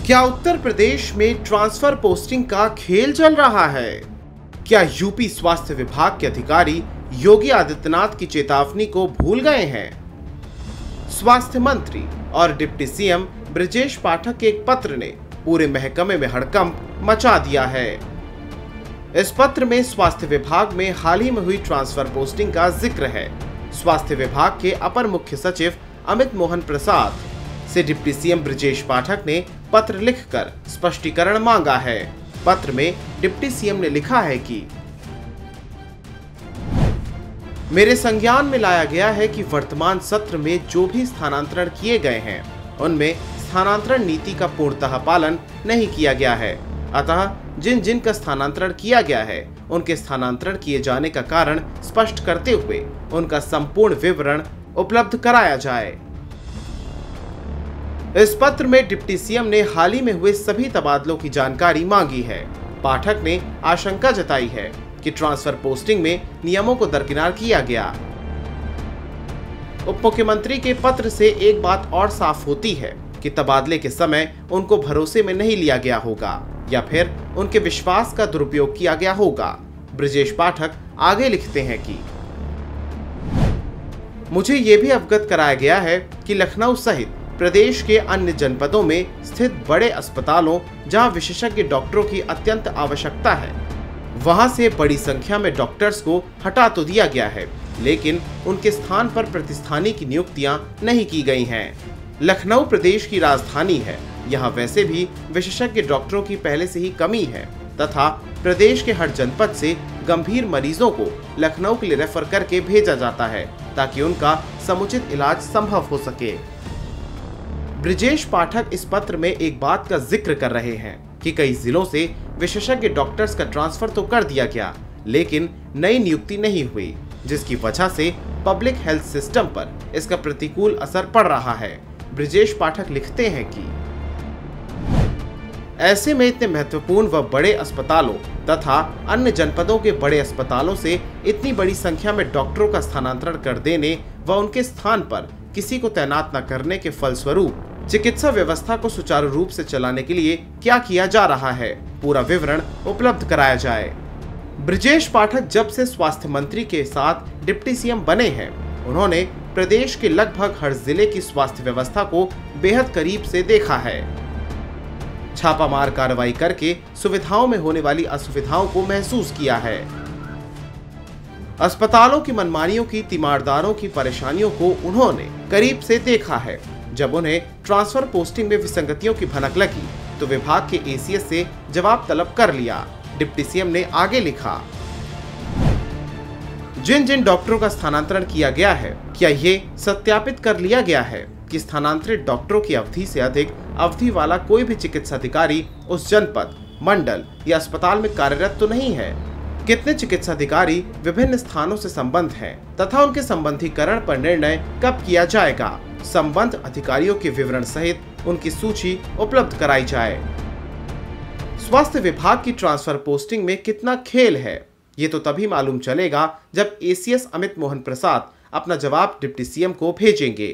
क्या उत्तर प्रदेश में transfer posting का खेल चल रहा है? क्या यूपी स्वास्थ्य विभाग के अधिकारी योगी आदित्यनाथ की चेतावनी को भूल गए हैं? स्वास्थ्य मंत्री और डिप्टी सीएम ब्रजेश पाठक के एक पत्र ने पूरे महकमे में हड़कंप मचा दिया है। इस पत्र में स्वास्थ्य विभाग में हाल ही में हुई ट्रांसफर पोस्टिंग का जिक्र है। स्वास्थ्य विभाग के अपर मुख्य सचिव अमित मोहन प्रसाद से डिप्टी सीएम ब्रजेश पाठक ने पत्र लिखकर स्पष्टीकरण मांगा है। पत्र में डिप्टी सीएम ने लिखा है कि मेरे संज्ञान में लाया गया है कि वर्तमान सत्र में जो भी स्थानांतरण किए गए हैं उनमें स्थानांतरण नीति का पूर्णतः पालन नहीं किया गया है। अतः जिन जिन का स्थानांतरण किया गया है उनके स्थानांतरण किए जाने का कारण स्पष्ट करते हुए उनका संपूर्ण विवरण उपलब्ध कराया जाए। इस पत्र में डिप्टी सीएम ने हाल ही में हुए सभी तबादलों की जानकारी मांगी है। पाठक ने आशंका जताई है कि ट्रांसफर पोस्टिंग में नियमों को दरकिनार किया गया। उप मुख्यमंत्री के पत्र से एक बात और साफ होती है कि तबादले के समय उनको भरोसे में नहीं लिया गया होगा या फिर उनके विश्वास का दुरुपयोग किया गया होगा। ब्रजेश पाठक आगे लिखते हैं कि मुझे ये भी अवगत कराया गया है कि लखनऊ सहित प्रदेश के अन्य जनपदों में स्थित बड़े अस्पतालों जहां विशेषज्ञ डॉक्टरों की अत्यंत आवश्यकता है वहां से बड़ी संख्या में डॉक्टर्स को हटा तो दिया गया है, लेकिन उनके स्थान पर प्रतिस्थानी की नियुक्तियां नहीं की गई हैं। लखनऊ प्रदेश की राजधानी है, यहाँ वैसे भी विशेषज्ञ डॉक्टरों की पहले से ही कमी है तथा प्रदेश के हर जनपद से गंभीर मरीजों को लखनऊ के लिए रेफर करके भेजा जाता है ताकि उनका समुचित इलाज संभव हो सके। ब्रजेश पाठक इस पत्र में एक बात का जिक्र कर रहे हैं कि कई जिलों से विशेषज्ञ डॉक्टर्स का ट्रांसफर तो कर दिया गया, लेकिन नई नियुक्ति नहीं हुई, जिसकी वजह से पब्लिक हेल्थ सिस्टम पर इसका प्रतिकूल असर पड़ रहा है। ब्रजेश पाठक लिखते हैं कि ऐसे में इतने महत्वपूर्ण व बड़े अस्पतालों तथा अन्य जनपदों के बड़े अस्पतालों से इतनी बड़ी संख्या में डॉक्टरों का स्थानांतरण कर देने व उनके स्थान पर किसी को तैनात न करने के फलस्वरूप चिकित्सा व्यवस्था को सुचारू रूप से चलाने के लिए क्या किया जा रहा है, पूरा विवरण उपलब्ध कराया जाए। ब्रजेश पाठक जब से स्वास्थ्य मंत्री के साथ डिप्टी सीएम बने हैं, उन्होंने प्रदेश के लगभग हर जिले की स्वास्थ्य व्यवस्था को बेहद करीब से देखा है। छापामार कार्रवाई करके सुविधाओं में होने वाली असुविधाओं को महसूस किया है। अस्पतालों की मनमानियों की तीमारदारों की परेशानियों को उन्होंने करीब से देखा है। जब उन्हें ट्रांसफर पोस्टिंग में विसंगतियों की भनक लगी तो विभाग के एसीएस से जवाब तलब कर लिया। डिप्टी सीएम ने आगे लिखा, जिन जिन डॉक्टरों का स्थानांतरण किया गया है, क्या ये सत्यापित कर लिया गया है कि स्थानांतरित डॉक्टरों की अवधि से अधिक अवधि वाला कोई भी चिकित्सा अधिकारी उस जनपद, मंडल या अस्पताल में कार्यरत तो नहीं है? कितने चिकित्सा अधिकारी विभिन्न स्थानों से संबंध हैं तथा उनके संबंधीकरण पर निर्णय कब किया जाएगा? संबंध अधिकारियों के विवरण सहित उनकी सूची उपलब्ध कराई जाए। स्वास्थ्य विभाग की ट्रांसफर पोस्टिंग में कितना खेल है, ये तो तभी मालूम चलेगा जब एसीएस अमित मोहन प्रसाद अपना जवाब डिप्टी सीएम को भेजेंगे।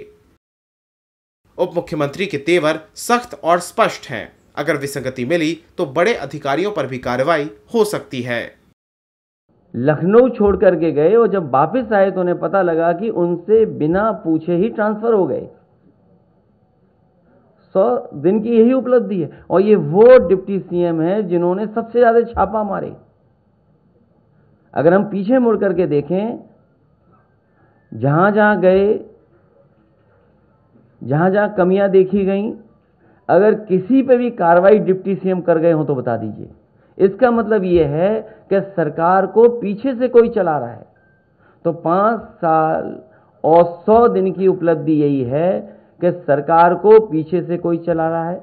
उप मुख्यमंत्री के तेवर सख्त और स्पष्ट हैं। अगर विसंगति मिली तो बड़े अधिकारियों पर भी कार्रवाई हो सकती है। लखनऊ छोड़ करके गए और जब वापस आए तो उन्हें पता लगा कि उनसे बिना पूछे ही ट्रांसफर हो गए। 100 दिन की यही उपलब्धि है और ये वो डिप्टी सीएम है जिन्होंने सबसे ज्यादा छापा मारे। अगर हम पीछे मुड़ करके देखें, जहां जहां गए, जहां जहां कमियां देखी गई, अगर किसी पे भी कार्रवाई डिप्टी सीएम कर गए हो तो बता दीजिए। इसका मतलब यह है कि सरकार को पीछे से कोई चला रहा है। तो 5 साल और 100 दिन की उपलब्धि यही है कि सरकार को पीछे से कोई चला रहा है।